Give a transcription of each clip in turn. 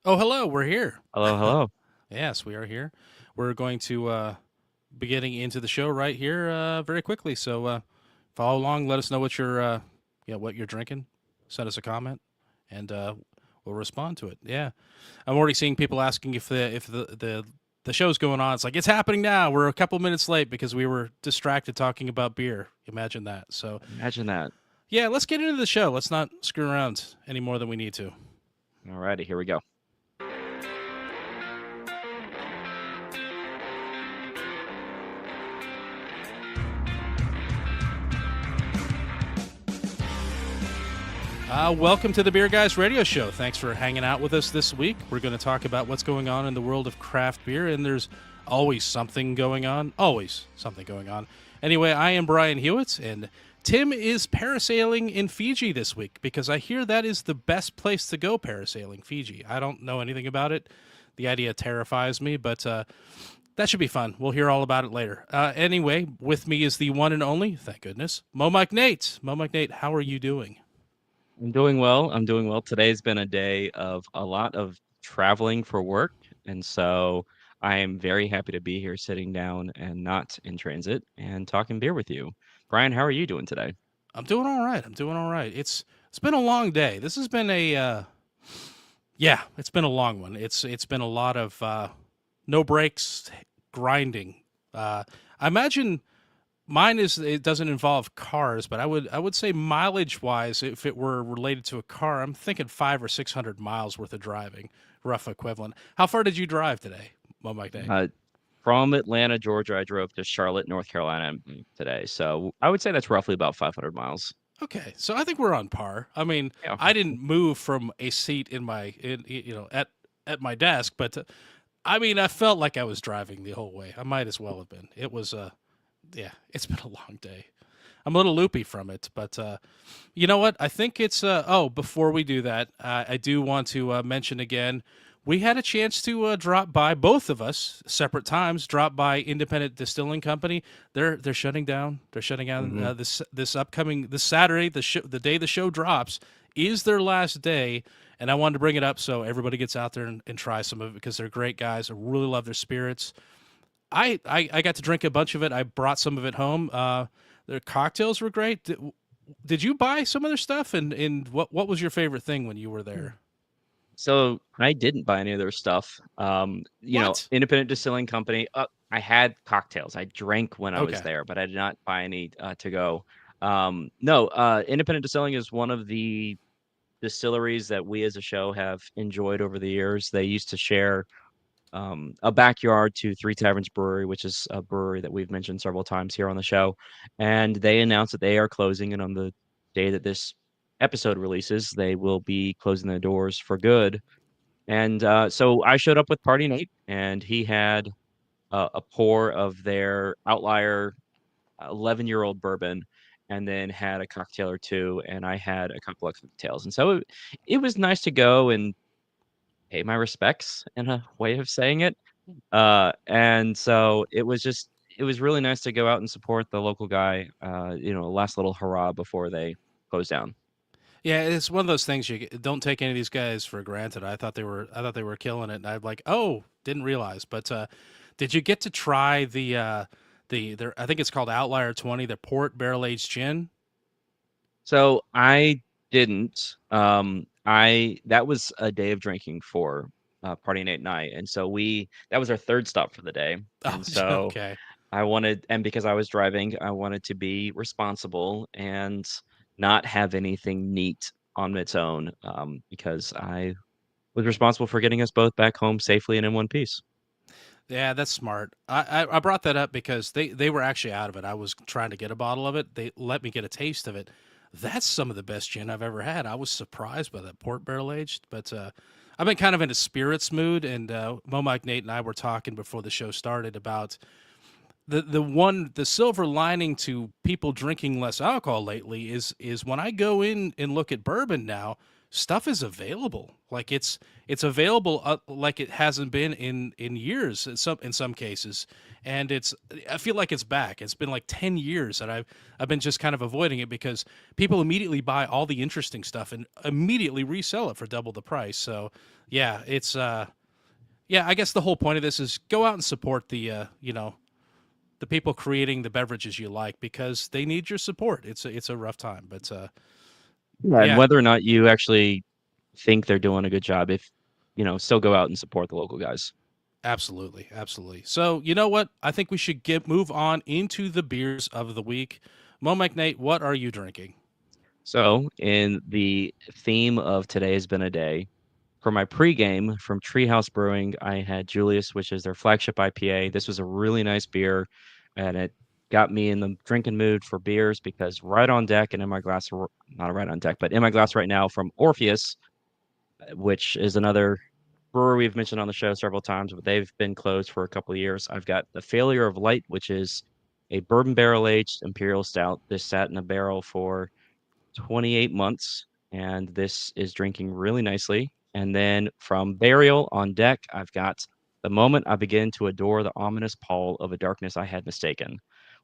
Oh, hello. We're here. Hello, hello. Yes, we are here. We're going to be getting into the show right here very quickly. So follow along. Let us know what what you're drinking. Send us a comment, and we'll respond to it. Yeah, I'm already seeing people asking if the show's going on. It's like it's happening now. We're a couple minutes late because we were distracted talking about beer. Imagine that. So Imagine that. yeah, let's get into the show. Let's not screw around any more than we need to. Alrighty, here we go. Welcome to the Beer Guys Radio Show. Thanks for hanging out with us this week. We're going to talk about what's going on in the world of craft beer, and there's always something going on. Always something going on. Anyway, I am Brian Hewitt, and Tim is parasailing in Fiji this week because I hear that is the best place to go parasailing, Fiji. I don't know anything about it. The idea terrifies me, but that should be fun. We'll hear all about it later. Anyway, with me is the one and only, thank goodness, Mo Mike Nate. Mo Mike Nate, how are you doing? I'm doing well. I'm doing well. Today's been a day of a lot of traveling for work, and so I am very happy to be here sitting down and not in transit and talking beer with you. Brian, how are you doing today? I'm doing all right. I'm doing all right. It's been a long day. This has been a yeah, it's been a long one. It's been a lot of no breaks, grinding. I imagine mine is it doesn't involve cars, but I would say mileage wise, if it were related to a car, I'm thinking 500 or 600 miles worth of driving, rough equivalent. How far did you drive today, Mo Mike Day? Uh, from Atlanta, Georgia, I drove to Charlotte, North Carolina today. So I would say that's roughly about 500 miles. Okay, so I think we're on par. I mean, Yeah. I didn't move from a seat at my desk, but I mean, I felt like I was driving the whole way. I might as well have been. It was yeah, it's been a long day. I'm a little loopy from it, but you know what? I think it's oh, before we do that, I do want to mention again. We had a chance to drop by, both of us, separate times. Drop by Independent Distilling Company. They're shutting down. They're shutting down hmm this Saturday. The day the show drops is their last day, and I wanted to bring it up so everybody gets out there and try some of it because they're great guys. I really love their spirits. I got to drink a bunch of it. I brought some of it home. Their cocktails were great. Did you buy some of their stuff? And what was your favorite thing when you were there? So I didn't buy any of their stuff. What? Independent Distilling Company. I had cocktails. I drank when I was Okay. there, but I did not buy any to go. No, Independent Distilling is one of the distilleries that we as a show have enjoyed over the years. They used to share a backyard to Three Taverns Brewery, which is a brewery that we've mentioned several times here on the show. And they announced that they are closing, and on the day that this episode releases, they will be closing their doors for good. And so I showed up with Party Nate, and he had a pour of their Outlier 11-year-old bourbon, and then had a cocktail or two, and I had a couple of cocktails. And so it was nice to go and pay my respects in a way of saying it. And so it was really nice to go out and support the local guy, last little hurrah before they close down. Yeah, it's one of those things don't take any of these guys for granted. I thought they were killing it, and I'm like, oh, didn't realize. But did you get to try the I think it's called Outlier 20, the port barrel aged gin? So I didn't. I that was a day of drinking for Party Nate Night, and so we that was our third stop for the day, Oh, and so okay. and because I was driving, I wanted to be responsible and not have anything neat on its own, because I was responsible for getting us both back home safely and in one piece. Yeah, that's smart. I brought that up because they were actually out of it. I was trying to get a bottle of it. They let me get a taste of it. That's some of the best gin I've ever had. I was surprised by that port barrel aged, but I've been kind of in a spirits mood. And Mo Mike Nate and I were talking before the show started about the silver lining to people drinking less alcohol lately is when I go in and look at bourbon now. stuff is available. Like it's available like it hasn't been in years in some cases, and it's I feel like it's back. It's been like 10 years that I've been just kind of avoiding it because people immediately buy all the interesting stuff and immediately resell it for double the price. So yeah, it's yeah. I guess the whole point of this is go out and support the people creating the beverages you like because they need your support. It's a rough time, but Yeah, and yeah, whether or not you actually think they're doing a good job, if still go out and support the local guys. absolutely, absolutely. So you know what? I think we should get move on into the beers of the week. Mo McNate, what are you drinking? So, in the theme of today has been a day, for my pregame from Treehouse Brewing, I had Julius, which is their flagship IPA. This was a really nice beer, and it got me in the drinking mood for beers because right on deck and in my glass, not right on deck, but in my glass right now from Orpheus, which is another brewery we've mentioned on the show several times, but they've been closed for a couple of years. I've got the Failure of Light, which is a bourbon barrel aged imperial stout. This sat in a barrel for 28 months, and this is drinking really nicely. And then from Burial on deck, I've got The Moment I Begin to Adore the Ominous Pall of a Darkness I Had Mistaken,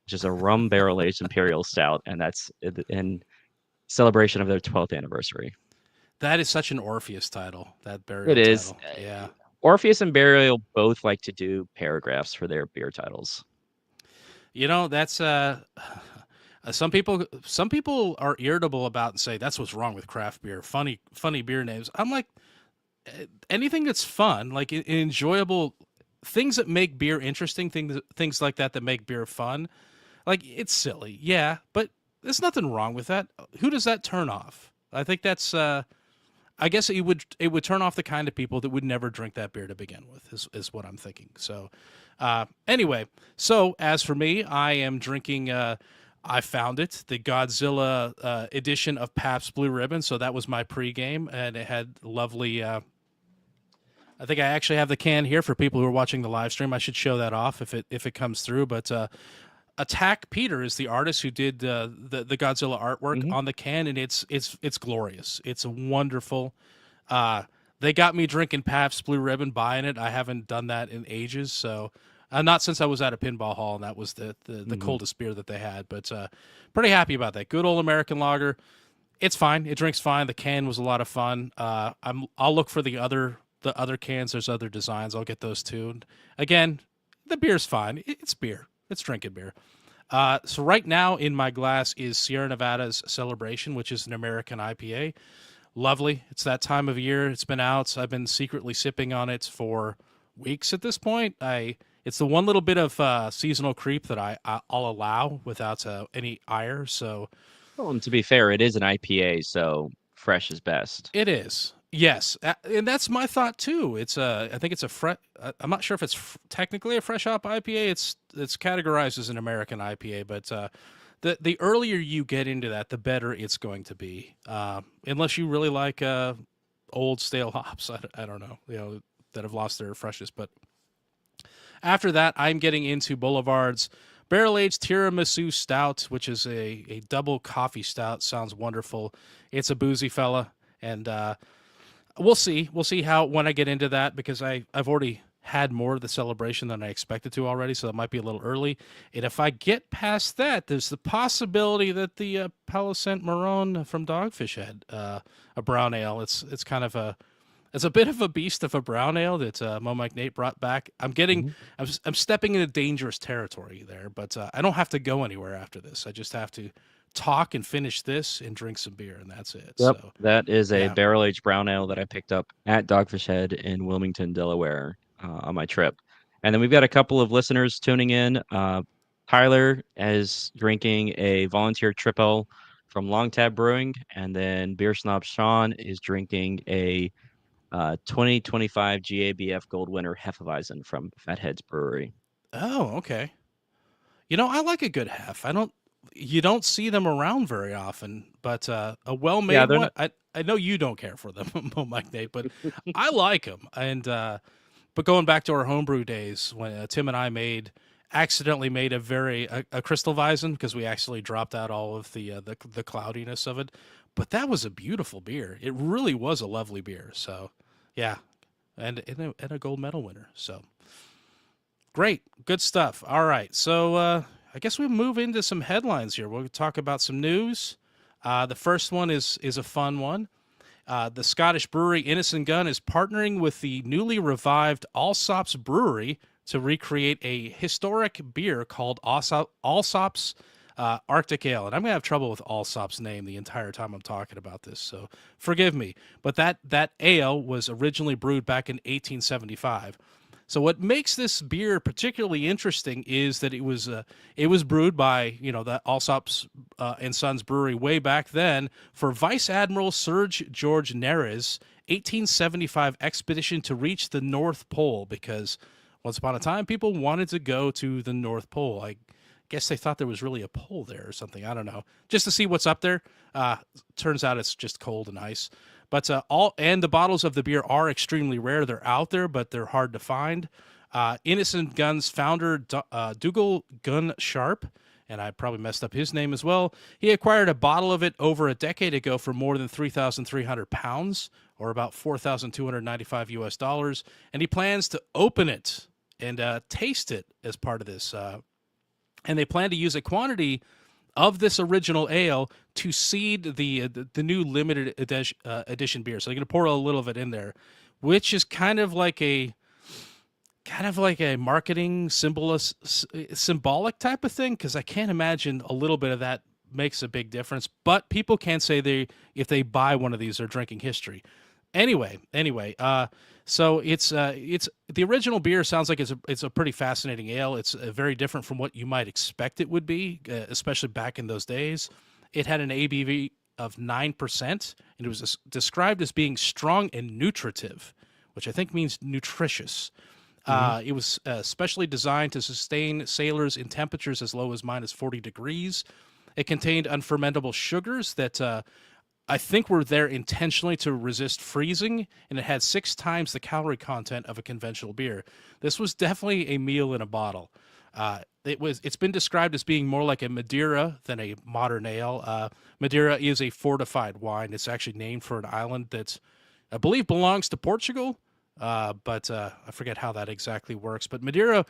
which is a rum barrel aged imperial stout, and that's in celebration of their 12th anniversary. That is such an Orpheus title. That It burial is. title. Yeah. Orpheus and Burial both like to do paragraphs for their beer titles. That's some people are irritable about and say that's what's wrong with craft beer. Funny beer names. I'm like anything that's fun, like enjoyable things that make beer interesting, things like that make beer fun. Like it's silly, yeah, but there's nothing wrong with that. Who does that turn off? I think that's I guess it would turn off the kind of people that would never drink that beer to begin with. Is what I'm thinking. So, anyway, so as for me, I am drinking. I found it, the Godzilla edition of Pabst Blue Ribbon. So that was my pregame, and it had lovely. I think I actually have the can here for people who are watching the live stream. I should show that off if it comes through. But Attack Peter is the artist who did the Godzilla artwork Hmm. on the can, and it's glorious. It's wonderful. Uh, they got me drinking Pabst Blue Ribbon, buying it. I haven't done that in ages, so not since I was at a pinball hall, and that was the Hmm. coldest beer that they had. But pretty happy about that. Good old American lager. It's fine. It drinks fine. The can was a lot of fun. I'll look for the other cans. There's other designs. I'll get those too. And again, the beer's fine. It's beer. It's drinking beer. So right now in my glass is Sierra Nevada's Celebration, which is an American IPA. Lovely. It's that time of year. It's been out. I've been secretly sipping on it for weeks at this point. It's the one little bit of seasonal creep that I'll allow without any ire. So Well, and to be fair, it is an IPA, so fresh is best. it is. Yes, and that's my thought too. I think it's a I'm not sure if it's technically a fresh hop IPA. It's categorized as an American IPA, but the earlier you get into that, the better it's going to be. Unless you really like old stale hops, I don't know, that have lost their freshness. But after that, I'm getting into Boulevard's Barrel Aged Tiramisu Stout, which is a double coffee stout. Sounds wonderful. It's a boozy fella, and we'll see. We'll see how when I get into that because I've already had more of the celebration than I expected to already, so that might be a little early. And if I get past that, there's the possibility that the Palo Sant Marron from Dogfish had a brown ale. It's a bit of a beast of a brown ale that Mo Mike Nate brought back. Mhm. I'm stepping into dangerous territory there, but I don't have to go anywhere after this. I just have to talk and finish this and drink some beer, and that's it. Yep, So that is a yeah. barrel aged brown ale that I picked up at Dogfish Head in Wilmington, Delaware, on my trip. And then we've got a couple of listeners tuning in. Tyler is drinking a volunteer triple from Untappd Brewing, and then Beer Snob Sean is drinking a 2025 GABF Gold winner Hefeweizen from Fatheads Brewery. Oh, okay. I like a good half. You don't see them around very often, but a Yeah, well-made they're one. not. I know you don't care for them, Mike Nate, but I like them. And but going back to our homebrew days when Tim and I accidentally made a crystal Weizen because we actually dropped out all of the cloudiness of it. but that was a beautiful beer. It really was a lovely beer. So, yeah, and a gold medal winner. So great, good stuff. All right, so I guess we move into some headlines here. We'll talk about some news. The first one is a fun one. The Scottish brewery Innocent Gun is partnering with the newly revived Allsops Brewery to recreate a historic beer called Allsops Arctic Ale. And I'm going to have trouble with Allsop's name the entire time I'm talking about this, so forgive me. But that ale was originally brewed back in 1875. So what makes this beer particularly interesting is that it was brewed by the Allsops and Sons Brewery way back then for Vice Admiral Sir George Nares's 1875 expedition to reach the North Pole, because once upon a time people wanted to go to the North Pole. I guess they thought there was really a pole there or something. I don't know. Just to see what's up there. Turns out it's just cold and ice. But the bottles of the beer are extremely rare. They're out there, but they're hard to find. Innocent Gun's founder, Dougal Gunn Sharp, and I probably messed up his name as well. He acquired a bottle of it over a decade ago for more than 3,300 pounds, or about 4,295 US dollars, and he plans to open it and taste it as part of this. And they plan to use a quantity of this original ale to seed the new limited edition beer. So they're going to pour a little of it in there, which is kind of like a marketing symbolic type of thing, because I can't imagine a little bit of that makes a big difference. But people can't say if they buy one of these, they're drinking history. Anyway, so it's the original beer sounds like it's a pretty fascinating ale. It's very different from what you might expect it would be, especially back in those days. It had an ABV of 9%, and it was described as being strong and nutritive, which I think means nutritious. It was specially designed to sustain sailors in temperatures as low as minus 40 degrees. It contained unfermentable sugars that I think were there intentionally to resist freezing, and it had 6 times the calorie content of a conventional beer. This was definitely a meal in a bottle. It's been described as being more like a Madeira than a modern ale. Madeira is a fortified wine. It's actually named for an island that I believe belongs to Portugal, but I forget how that exactly works. But Madeira,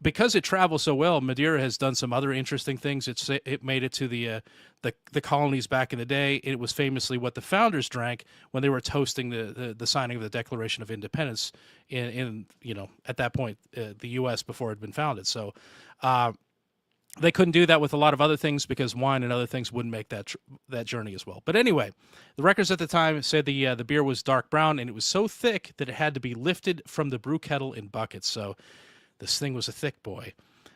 because it travels so well, Madeira has done some other interesting things. It made it to the colonies back in the day. It was famously what the founders drank when they were toasting the signing of the Declaration of Independence in at that point the U.S. before it had been founded. So. They couldn't do that with a lot of other things because wine and other things wouldn't make that journey as well. But anyway, the records at the time said the beer was dark brown, and it was so thick that it had to be lifted from the brew kettle in buckets. So this thing was a thick boy.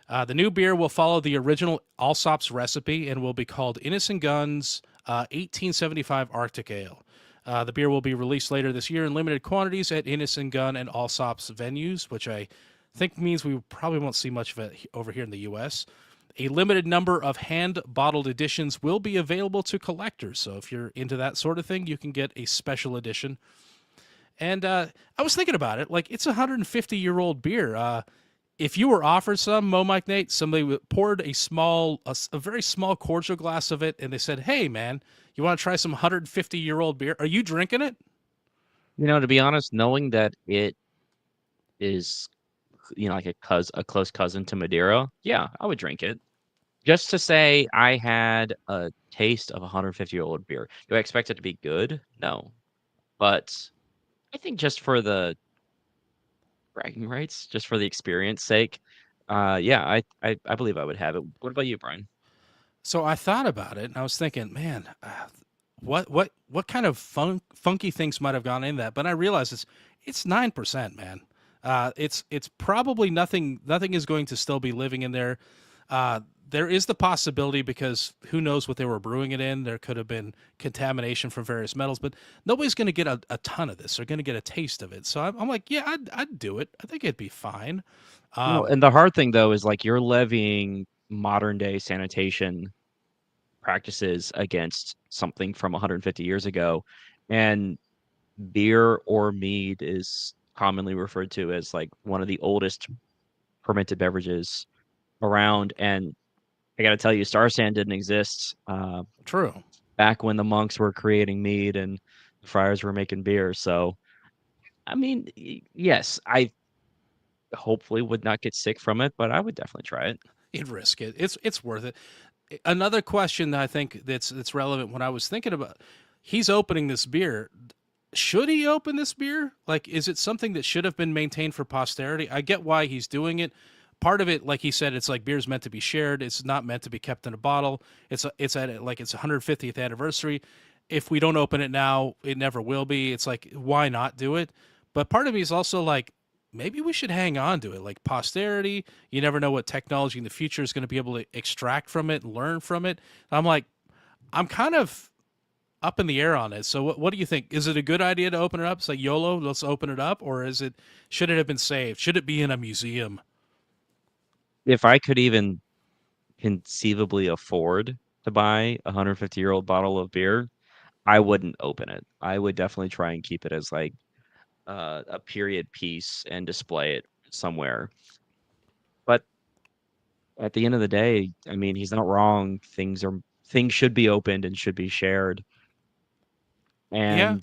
The new beer will follow the original Allsops recipe and will be called Innocent Gun's 1875 Arctic Ale. The beer will be released later this year in limited quantities at Innocent Gun and Allsops venues, which I think means we probably won't see much of it over here in the U.S. A limited number of hand-bottled editions will be available to collectors. So if you're into that sort of thing, you can get a special edition. And I was thinking about it. Like, it's a 150-year-old beer. If you were offered some, Mo Mike Nate, somebody poured a very small cordial glass of it, and they said, "Hey, man, you want to try some 150-year-old beer? Are you drinking it?" To be honest, knowing that it is, like a close cousin to Madeira, yeah, I would drink it. Just to say I had a taste of a 150-year-old beer. Do I expect it to be good? No. But I think just for the bragging rights, just for the experience sake, yeah, I believe I would have it. What about you, Brian? So I thought about it, and I was thinking, man, what kind of funky things might have gone in that? But I realized it's 9%, man. It's probably nothing. Nothing is going to still be living in there. There is the possibility, because who knows what they were brewing it in. There could have been contamination from various metals, but nobody's going to get a ton of this. They're going to get a taste of it. So I'm like, yeah, I'd do it. I think it'd be fine. And the hard thing though is like you're levying modern day sanitation practices against something from 150 years ago, and beer or mead is commonly referred to as like one of the oldest fermented beverages around. And I got to tell you, Star San didn't exist True. back when the monks were creating mead and the friars were making beer. So, I mean, yes, I hopefully would not get sick from it, but I would definitely try it. You'd risk it. It's worth it. Another question that I think that's relevant when I was thinking about, he's opening this beer. Should he open this beer? Like, is it something that should have been maintained for posterity? I get why he's doing it. Part of it, like he said, it's like beer's meant to be shared. It's not meant to be kept in a bottle. It's at like its 150th anniversary. If we don't open it now, it never will be. It's like, why not do it? But part of me is also like, maybe we should hang on to it. Like posterity, you never know what technology in the future is going to be able to extract from it and learn from it. I'm like, I'm kind of up in the air on it. So what do you think? Is it a good idea to open it up? It's like YOLO, let's open it up, or should it have been saved? Should it be in a museum? If I could even conceivably afford to buy a 150-year-old bottle of beer, I wouldn't open it. I would definitely try and keep it as like a period piece and display it somewhere. But at the end of the day, I mean, he's not wrong. Things should be opened and should be shared. Yeah,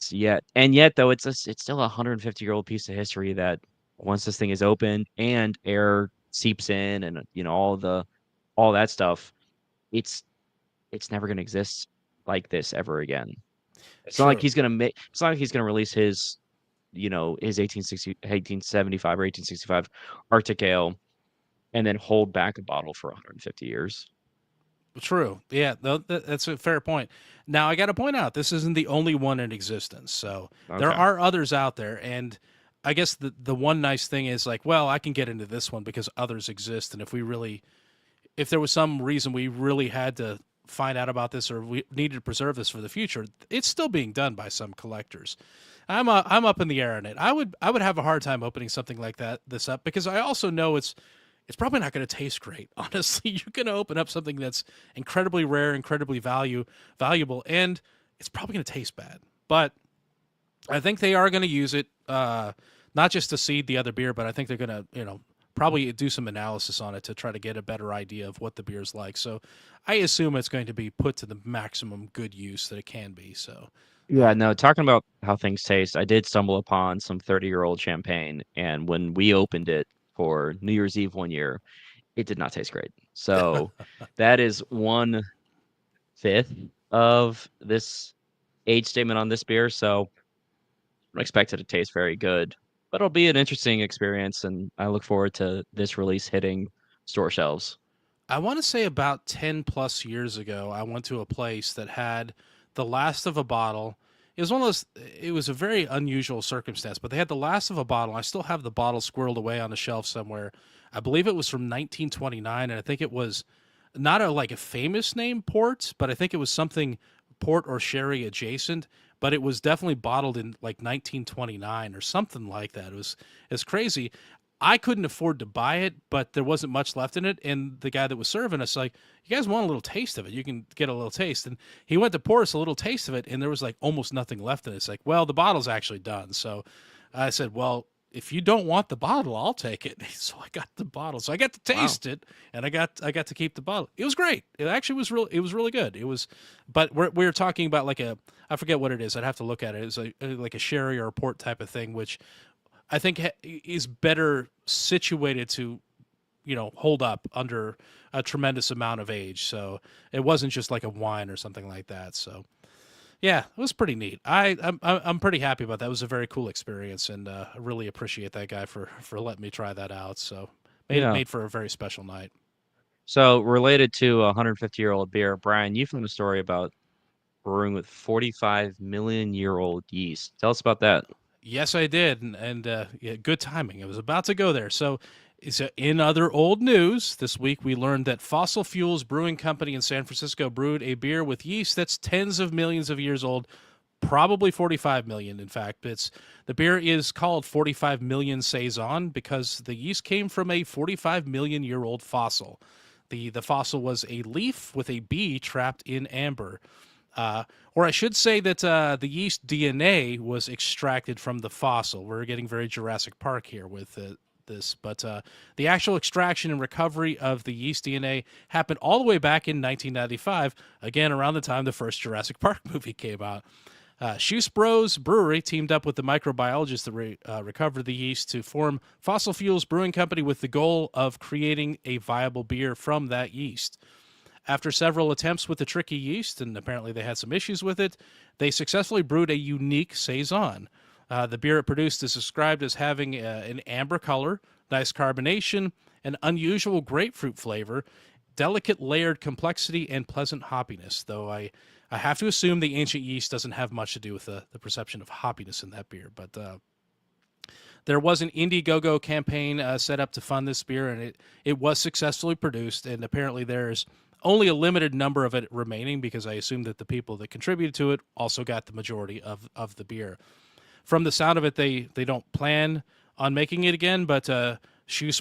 And yet though it's still a 150-year-old piece of history that once this thing is opened and air seeps in and all that stuff, it's it's never going to exist like this ever again. true. It's not like he's going to release his 1875 or 1865 Arctic Ale and then hold back a bottle for 150 years. True. Yeah, that's a fair point. Now, I got to point out, this isn't the only one in existence. So there Okay. are others out there. And I guess the one nice thing is like, well, I can get into this one because others exist. And if there was some reason we really had to find out about this or we needed to preserve this for the future, it's still being done by some collectors. I'm up in the air on it. I would have a hard time opening something like this up because I also know it's probably not going to taste great. Honestly, you're going to open up something that's incredibly rare, incredibly valuable, and it's probably going to taste bad. But I think they are going to use it, not just to seed the other beer, but I think they're going to, probably do some analysis on it to try to get a better idea of what the beer's like. So I assume it's going to be put to the maximum good use that it can be. So, Yeah, no, talking about how things taste, I did stumble upon some 30-year-old champagne, and when we opened it for New Year's Eve one year, it did not taste great. So that is 1/5 of this age statement on this beer. So I don't expect it to taste very good, but it'll be an interesting experience, and I look forward to this release hitting store shelves. I want to say about 10 plus years ago, I went to a place that had the last of a bottle. It was one of those, it was a very unusual circumstance, but they had the last of a bottle. I still have the bottle squirreled away on a shelf somewhere. I believe it was from 1929, and I think it was not a famous name port, but I think it was something port or sherry adjacent, but it was definitely bottled in like 1929 or something like that. It's crazy. I couldn't afford to buy it, but there wasn't much left in it. And the guy that was serving us, like, you guys want a little taste of it? You can get a little taste. And he went to pour us a little taste of it, and there was like almost nothing left in it. It's like, well, the bottle's actually done. So I said, well, if you don't want the bottle, I'll take it. So I got the bottle. So I got to Wow. taste it, and I got to keep the bottle. It was great. It actually was real. It was really good. It was, but we were talking about like I forget what it is. I'd have to look at it. It's like a sherry or a port type of thing, which I think is better situated to hold up under a tremendous amount of age. So it wasn't just like a wine or something like that. So yeah, it was pretty neat. I'm pretty happy about that. It was a very cool experience, and I really appreciate that guy for letting me try that out. So Yeah. made for a very special night. So related to a 150-year-old beer, Brian, you found a story about brewing with 45 million-year-old yeast. Tell us about that. Yes, I did, and yeah, good timing. I was about to go there. So, in other old news, this week we learned that Fossil Fuels Brewing Company in San Francisco brewed a beer with yeast that's tens of millions of years old, probably 45 million. In fact, the beer is called 45 million saison because the yeast came from a 45 million year old fossil. The fossil was a leaf with a bee trapped in amber. Or I should say that the yeast DNA was extracted from the fossil. We're getting very Jurassic Park here with this, but the actual extraction and recovery of the yeast DNA happened all the way back in 1995, again around the time the first Jurassic Park movie came out. Bros Brewery teamed up with the microbiologist that recovered the yeast to form Fossil Fuels Brewing Company with the goal of creating a viable beer from that yeast. After several attempts with the tricky yeast, and apparently they had some issues with it, they successfully brewed a unique saison. The beer it produced is described as having an amber color, nice carbonation, an unusual grapefruit flavor, delicate layered complexity, and pleasant hoppiness. Though I have to assume the ancient yeast doesn't have much to do with the perception of hoppiness in that beer. But there was an Indiegogo campaign set up to fund this beer, and it was successfully produced. And apparently, there's only a limited number of it remaining because I assume that the people that contributed to it also got the majority of the beer. From the sound of it, they don't plan on making it again, but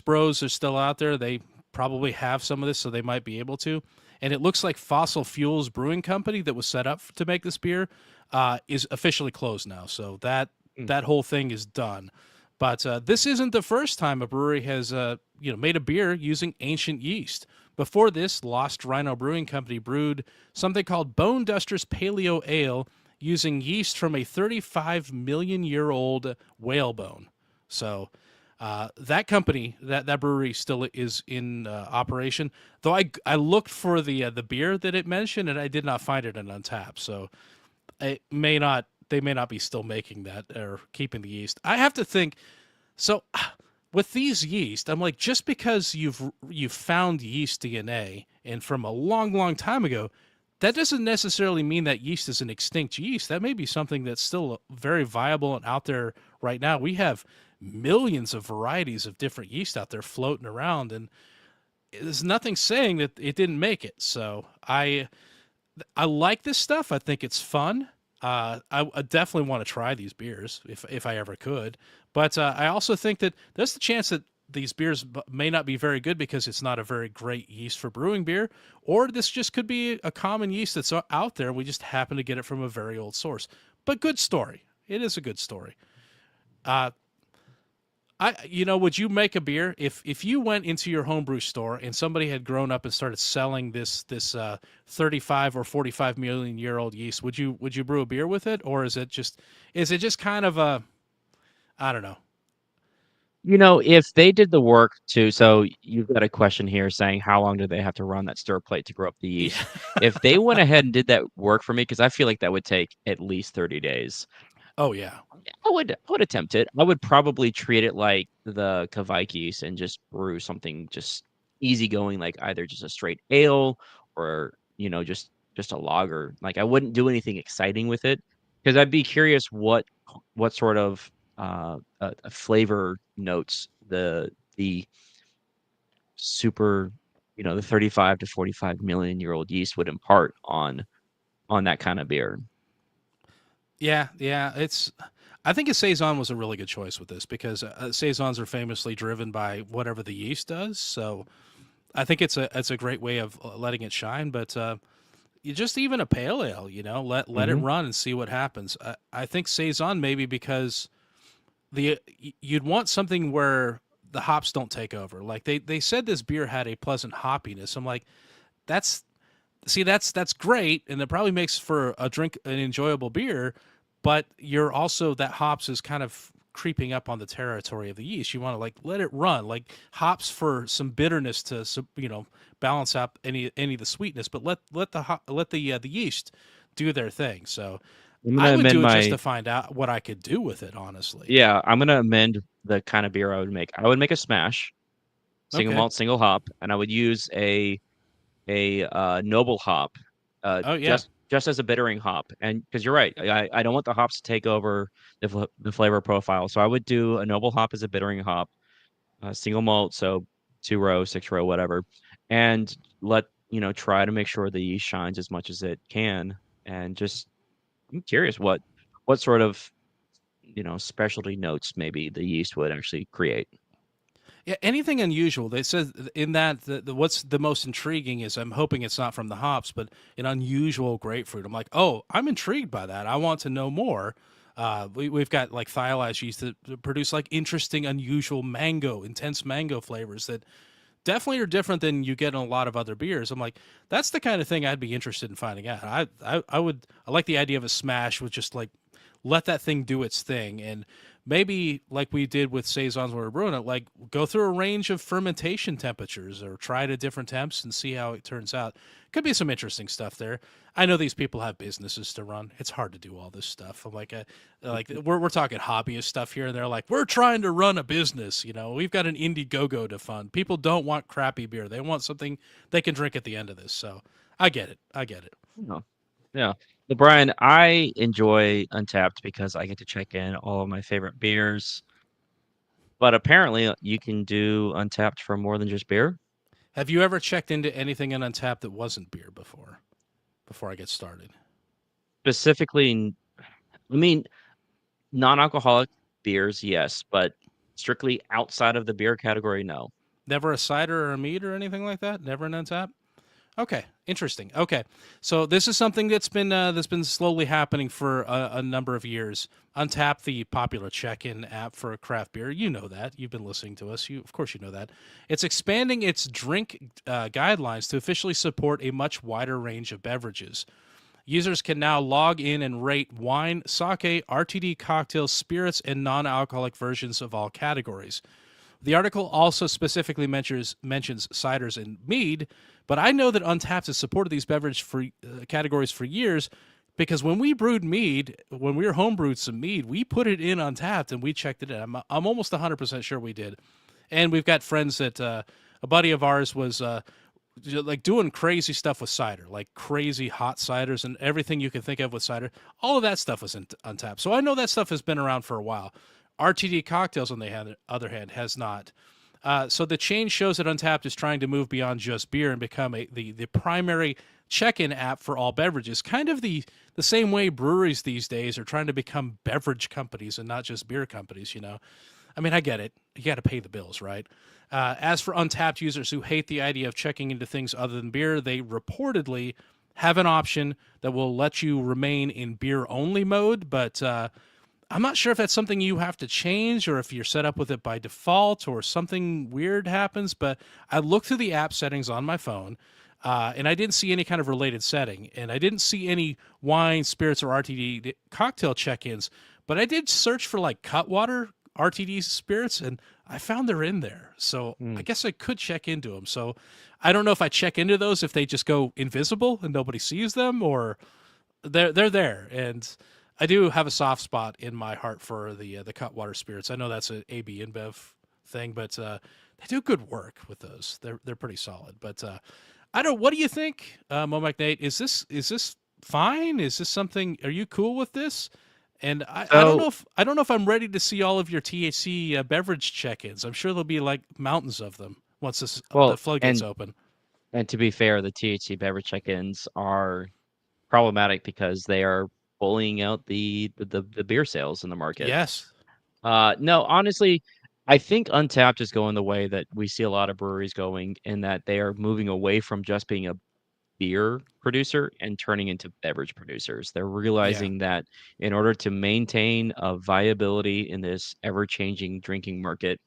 Bros are still out there. They probably have some of this, so they might be able to. And it looks like Fossil Fuels Brewing Company that was set up to make this beer is officially closed now. So that whole thing is done. But this isn't the first time a brewery has made a beer using ancient yeast. Before this, Lost Rhino Brewing Company brewed something called Bone Dusters Paleo Ale using yeast from a 35 million year old whalebone. So that company, that brewery still is in operation. Though I looked for the beer that it mentioned and I did not find it in Untappd. So they may not be still making that or keeping the yeast. I have to think. So with these yeast, I'm like, just because you've found yeast DNA and from a long time ago, that doesn't necessarily mean that yeast is an extinct yeast. That may be something that's still very viable and out there right now. We have millions of varieties of different yeast out there floating around, and there's nothing saying that it didn't make it. So I like this stuff. I think it's fun. I definitely want to try these beers if I ever could. But I also think that there's the chance that these beers may not be very good because it's not a very great yeast for brewing beer, or this just could be a common yeast that's out there. We just happen to get it from a very old source. But good story. It is a good story. Uh, would you make a beer if you went into your homebrew store and somebody had grown up and started selling this 35 or 45 million year old yeast? Would you brew a beer with it, or is it just kind of a, I don't know. If they did the work so you've got a question here saying how long do they have to run that stir plate to grow up the Yeah. yeast? If they went ahead and did that work for me, because I feel like that would take at least 30 days. Oh yeah. I would attempt it. I would probably treat it like the Kveikis and just brew something just easygoing, like either just a straight ale or just a lager. Like I wouldn't do anything exciting with it because I'd be curious what sort of flavor notes the super the 35 to 45 million year old yeast would impart on that kind of beer. Yeah, I think a saison was a really good choice with this because saisons are famously driven by whatever the yeast does. So I think it's a great way of letting it shine. But you just even a pale ale, let it Hmm. run and see what happens. I think saison maybe because you'd want something where the hops don't take over. Like they said this beer had a pleasant hoppiness. I'm like, that's that's great, and it probably makes for an enjoyable beer. But you're also that hops is kind of creeping up on the territory of the yeast. You want to like let it run, like hops for some bitterness to balance out any of the sweetness. But let the yeast do their thing. So I'm I gonna would amend do it just my to find out what I could do with it. Honestly. Yeah, I'm gonna amend the kind of beer I would make. I would make a smash, single Okay. malt, single hop, and I would use a noble hop, Oh yeah. just as a bittering hop. And because you're right, I don't want the hops to take over the flavor profile, so I would do a noble hop as a bittering hop, single malt, so 2 row, 6 row, whatever, and try to make sure the yeast shines as much as it can, and just I'm curious what sort of specialty notes maybe the yeast would actually create. Yeah, anything unusual. They said in that what's the most intriguing is I'm hoping it's not from the hops, but an unusual grapefruit. I'm like, oh, I'm intrigued by that. I want to know more. We've got like thiolized yeast that produce like interesting, unusual mango, intense mango flavors that definitely are different than you get in a lot of other beers. I'm like, that's the kind of thing I'd be interested in finding out. I like the idea of a smash with just like let that thing do its thing, and maybe like we did with saisons when we were brewing it, like go through a range of fermentation temperatures or try it at different temps and see how it turns out. Could be some interesting stuff there. I know these people have businesses to run. It's hard to do all this stuff. I'm like we're talking hobbyist stuff here, and they're like, we're trying to run a business. You know, we've got an Indiegogo to fund. People don't want crappy beer; they want something they can drink at the end of this. So I get it. I get it. Yeah. Yeah. But Brian, I enjoy Untapped because I get to check in all of my favorite beers. But apparently, you can do Untapped for more than just beer. Have you ever checked into anything in Untappd that wasn't beer before? Before I get started, Specifically, I mean, non-alcoholic beers, yes, but strictly outside of the beer category, no. never a cider or a mead or anything like that. Never an Untappd. Okay, interesting. Okay, so this is something that's been slowly happening for a number of years. Untappd, the popular check-in app for craft beer, you know that. You've been listening to us. You, of course, you know that. It's expanding its drink guidelines to officially support a much wider range of beverages. Users can now log in and rate wine, sake, RTD cocktails, spirits, and non-alcoholic versions of all categories. The article also specifically mentions ciders and mead, but I know that Untappd has supported these beverage categories for years because when we brewed mead, when we were homebrewed some mead, we put it in Untappd and we checked it in. I'm almost 100% sure we did. And we've got friends that a buddy of ours was like doing crazy stuff with cider, like crazy hot ciders and everything you can think of with cider. All of that stuff was in Untappd. So I know that stuff has been around for a while. RTD cocktails, on the other hand, has not. So the change shows that Untappd is trying to move beyond just beer and become the primary check-in app for all beverages. Kind of the same way breweries these days are trying to become beverage companies and not just beer companies. You know, I mean, I get it. You got to pay the bills, right? As for Untappd users who hate the idea of checking into things other than beer, they reportedly have an option that will let you remain in beer only mode, but I'm not sure if that's something you have to change or if you're set up with it by default or something weird happens. But I looked through the app settings on my phone and I didn't see any kind of related setting. And I didn't see any wine, spirits, or RTD cocktail check ins. But I did search for like Cutwater RTD spirits and I found they're in there. So I Hmm. guess I could check into them. So I don't know if I check into those if they just go invisible and nobody sees them or they're there, and I do have a soft spot in my heart for the Cutwater spirits. I know that's a AB InBev thing, but they do good work with those. They're pretty solid. But I don't. What do you think, Mo McNate? Is this fine? Is this something? Are you cool with this? And I don't So, know if I'm ready to see all of your THC beverage check-ins. I'm sure there'll be like mountains of them once the well, floodgates open. and to be fair, the THC beverage check-ins are problematic because they are pulling out the beer sales in the market. Yes. No, honestly, I think Untapped is going the way that we see a lot of breweries going in that they are moving away from just being a beer producer and turning into beverage producers. They're Yeah. realizing that in order to maintain a viability in this ever-changing drinking market,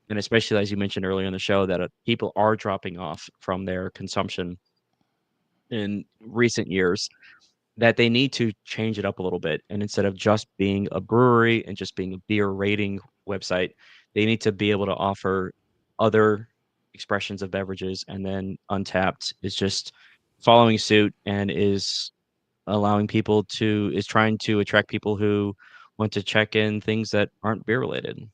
and especially as you mentioned earlier in the show, that people are dropping off from their consumption in recent years, that they need to change it up a little bit. And instead of just being a brewery and just being a beer rating website, they need to be able to offer other expressions of beverages. And then Untapped is just following suit and is allowing people to is trying to attract people who want to check in things that aren't beer related.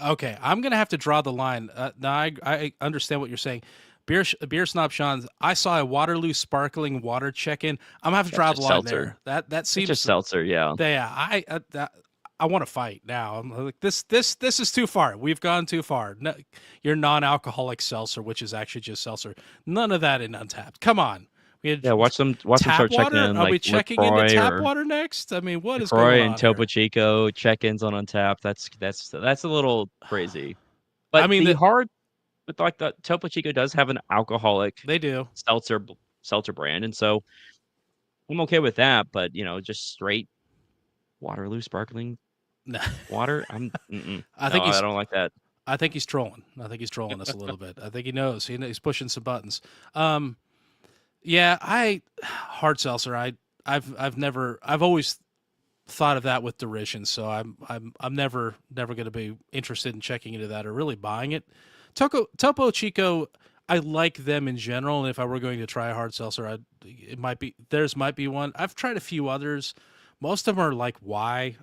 Okay, I'm gonna have to draw the line. Now I understand what you're saying. Beer snob Sean, I saw a Waterloo sparkling water check-in. I'm gonna have to That's draw the just line seltzer. there. That It's just seems seltzer, yeah. yeah. I want to fight now. I'm like this is too far. We've gone too far. No, your non-alcoholic seltzer, which is actually just seltzer. None of that in Untapped. Come on. We had Yeah, watch them tap start checking water. in Are like we checking into LaCroix tap or water next? I mean, what is going LaCroix and on here? Topo Chico check-ins on Untappd. That's a little crazy. I But mean, like the Topo Chico does have an alcoholic they do. seltzer brand, and so I'm okay with that. But just straight Waterloo sparkling No, water. Mm-mm. I No, think I he's don't like that. I think he's trolling. I think he's trolling us a little bit. I think he knows. He's pushing some buttons. Um, yeah, I hard seltzer. I've never. I've always thought of that with derision. So I'm never going to be interested in checking into that or really buying it. Topo Chico, I like them in general, and if I were going to try a hard seltzer, it might be theirs might be one. I've tried a few others. Most of them are like why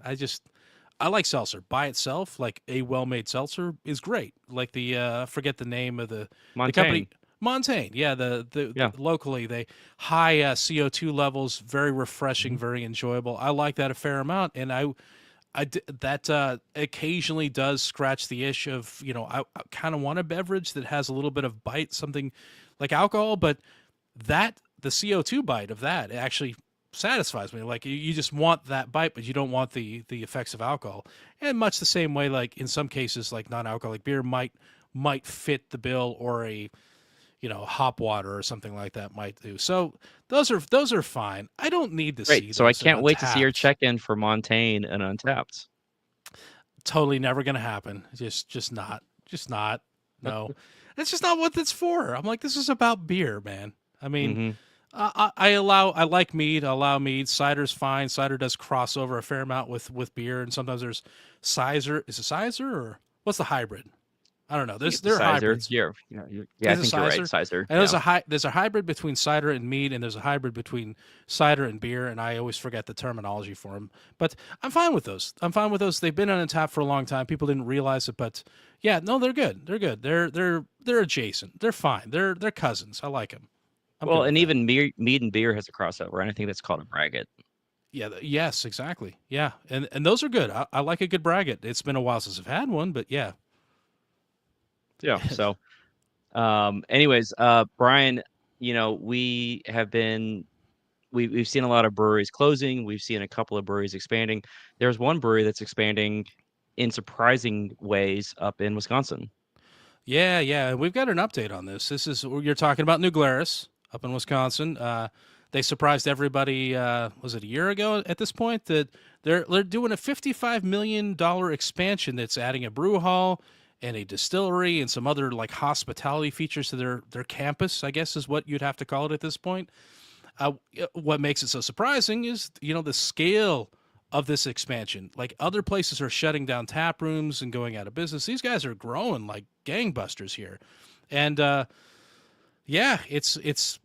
I like seltzer by itself. Like a well-made seltzer is great. Like the forget the name of the company Montaigne. Montaigne. Yeah, Yeah. the locally they high CO2 levels, very refreshing, Mhm. very enjoyable. I like that a fair amount, and that occasionally does scratch the itch of I kind of want a beverage that has a little bit of bite, something like alcohol, but the CO2 bite of that actually satisfies me. Like you just want that bite, but you don't want the effects of alcohol. And much the same way, like in some cases, like non-alcoholic beer might fit the bill, or a hop water or something like that might do. So those are fine. I don't need to Great. see So I those in can't wait to see your Untapped. check-in for Montaigne and Untapped. Totally never gonna happen. Just not. No, that's just not what it's for. I'm like, this is about beer, man. I mean, Mhm. I like mead. I allow mead. Cider's fine. Cider does crossover a fair amount with beer, and sometimes there's sizer. Is it sizer or what's the hybrid? I don't know. I think it's a There are sizer. hybrids. Yeah, I Is it think you're right. sizer? Sizer. And Yeah. there's a hybrid between cider and mead, and there's a hybrid between cider and beer, and I always forget the terminology for them. But I'm fine with those. I'm fine with those. They've been on tap for a long time. People didn't realize it, but yeah, no, they're good. They're good. They're adjacent. They're fine. They're cousins. I like them. I'm Well, good with and that. even mead and beer has a crossover, and I think that's called a braggot. Yeah. Yes. Exactly. Yeah. And those are good. I like a good braggot. It's been a while since I've had one, but yeah. Yeah. So, anyways, Brian, we have been we've seen a lot of breweries closing. We've seen a couple of breweries expanding. There's one brewery that's expanding in surprising ways up in Wisconsin. Yeah, yeah. We've got an update on this. This is you're talking about New Glarus up in Wisconsin. They surprised everybody. Was it a year ago at this point that they're doing a $55 million expansion that's adding a brew hall and a distillery and some other like hospitality features to their campus. I guess is what you'd have to call it at this point. uh, what makes it so surprising is the scale of this expansion. Like other places are shutting down tap rooms and going out of business. These guys are growing like gangbusters here, and yeah, it's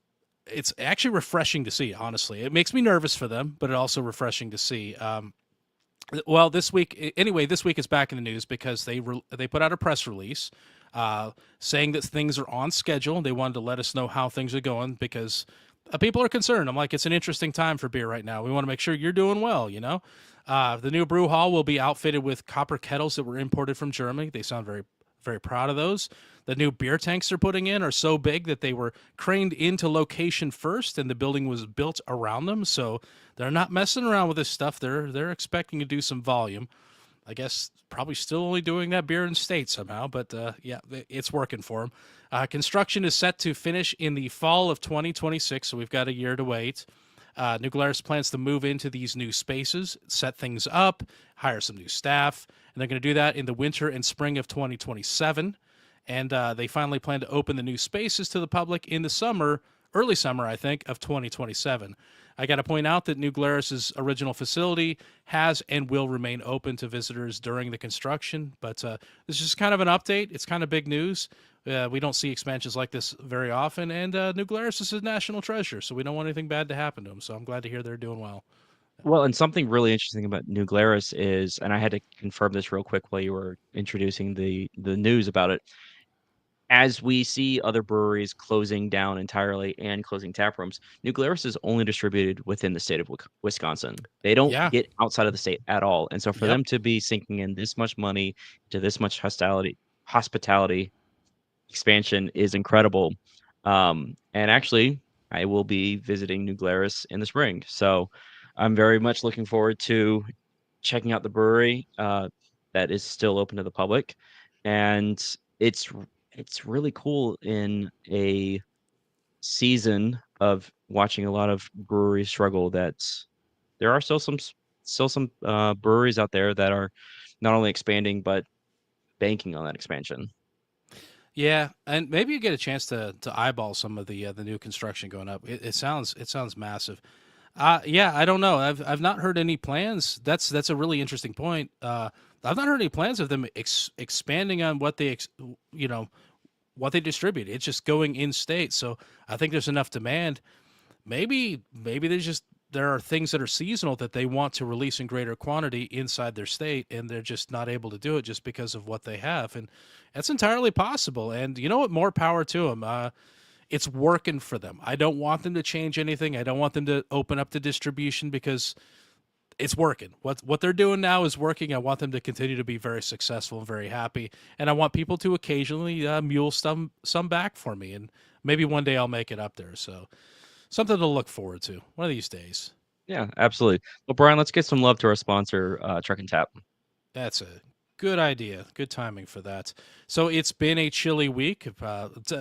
actually refreshing to see. Honestly, it makes me nervous for them, but it also refreshing to see. Well, this week is back in the news because they put out a press release saying that things are on schedule. They wanted to let us know how things are going because people are concerned. I'm like, it's an interesting time for beer right now. We want to make sure you're doing well. The new brew hall will be outfitted with copper kettles that were imported from Germany. They sound very very proud of those. The new beer tanks they're putting in are so big that they were craned into location first, and the building was built around them. So they're not messing around with this stuff. They're expecting to do some volume. I guess probably still only doing that beer in state somehow, but yeah, it's working for them. Construction is set to finish in the fall of 2026, so we've got a year to wait. New Glarus plans to move into these new spaces, set things up, hire some new staff, and they're going to do that in the winter and spring of 2027. And they finally plan to open the new spaces to the public in the summer, early summer, I think, of 2027. I got to point out that New Glarus's original facility has and will remain open to visitors during the construction. But this is just kind of an update. It's kind of big news. We don't see expansions like this very often, and New Glarus is a national treasure, so we don't want anything bad to happen to them. So I'm glad to hear they're doing well. Well, and something really interesting about New Glarus is, and I had to confirm this real quick while you were introducing the news about it. As we see other breweries closing down entirely and closing tap rooms, New Glarus is only distributed within the state of Wisconsin. They don't Yeah. get outside of the state at all. And so for Yep. them to be sinking in this much money to this much hospitality expansion is incredible. And actually, I will be visiting New Glarus in the spring. So I'm very much looking forward to checking out the brewery that is still open to the public. And it's really cool in a season of watching a lot of breweries struggle that there are still some still some breweries out there that are not only expanding but banking on that expansion. Yeah, and maybe you get a chance to eyeball some of the new construction going up. It sounds massive. Yeah, I don't know. I've not heard any plans. That's a really interesting point. I've not heard any plans of them expanding on what you know what they distribute. It's just going in state. So I think there's enough demand. Maybe there are things that are seasonal that they want to release in greater quantity inside their state, and they're just not able to do it just because of what they have, and that's entirely possible. And you know what? More power to them. It's working for them. I don't want them to change anything. I don't want them to open up the distribution because it's working. What they're doing now is working. I want them to continue to be very successful and very happy, and I want people to occasionally mule some back for me, and maybe one day I'll make it up there. So something to look forward to one of these days. Yeah, absolutely. Well, Brian, let's get some love to our sponsor, Truck and Tap. That's a good idea. Good timing for that. So it's been a chilly week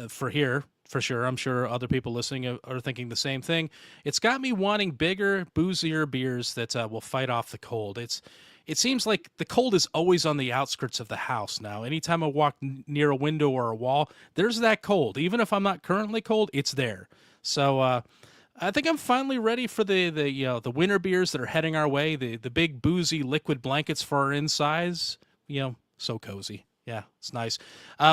for here, for sure. I'm sure other people listening are thinking the same thing. It's got me wanting bigger, boozier beers that will fight off the cold. It seems like the cold is always on the outskirts of the house now. Anytime I walk near a window or a wall, there's that cold. Even if I'm not currently cold, it's there. So I think I'm finally ready for the winter beers that are heading our way. The big boozy liquid blankets for our insides. So cozy. Yeah, it's nice.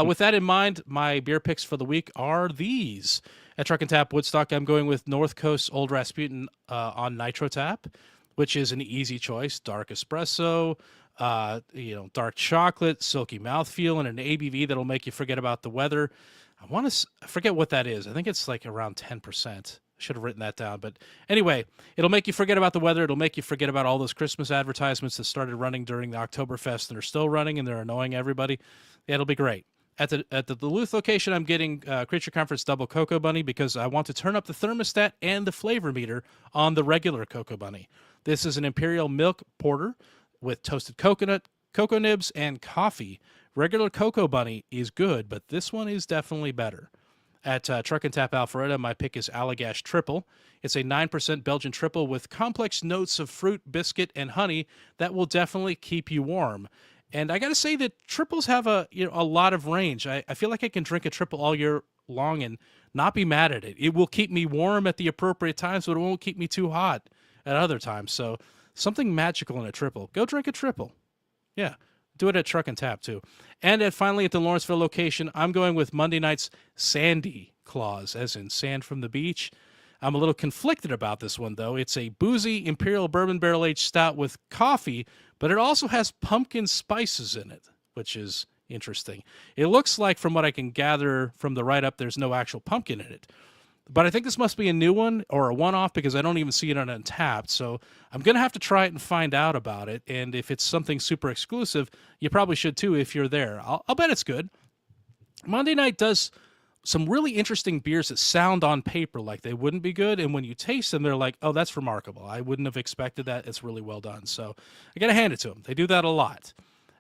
With that in mind, my beer picks for the week are these. At Truck and Tap Woodstock, I'm going with North Coast Old Rasputin on Nitro Tap, which is an easy choice. Dark espresso, dark chocolate, silky mouthfeel, and an ABV that'll make you forget about the weather. I forget what that is. I think it's like around 10%. I should have written that down. But anyway, it'll make you forget about the weather. It'll make you forget about all those Christmas advertisements that started running during the Oktoberfest and are still running, and they're annoying everybody. Yeah, it'll be great. At the Duluth location, I'm getting Creature Comforts Double Cocoa Bunny because I want to turn up the thermostat and the flavor meter on the regular Cocoa Bunny. This is an Imperial Milk Porter with toasted coconut, cocoa nibs, and coffee. Regular Cocoa Bunny is good, but this one is definitely better. At Truck and Tap Alpharetta, my pick is Allagash Triple. It's a 9% Belgian triple with complex notes of fruit, biscuit, and honey that will definitely keep you warm. And I got to say that triples have a lot of range. I feel like I can drink a triple all year long and not be mad at it. It will keep me warm at the appropriate times, but it won't keep me too hot at other times. So something magical in a triple. Go drink a triple. Yeah. Do it at Truck and Tap, too. And finally, at the Lawrenceville location, I'm going with Monday night's Sandy Claus, as in sand from the beach. I'm a little conflicted about this one, though. It's a boozy Imperial Bourbon Barrel Aged Stout with coffee, but it also has pumpkin spices in it, which is interesting. It looks like, from what I can gather from the write-up, there's no actual pumpkin in it. But I think this must be a new one or a one-off because I don't even see it on Untappd. So I'm going to have to try it and find out about it. And if it's something super exclusive, you probably should too if you're there. I'll bet it's good. Monday Night does some really interesting beers that sound on paper like they wouldn't be good. And when you taste them, they're like, oh, that's remarkable. I wouldn't have expected that. It's really well done. So I got to hand it to them. They do that a lot.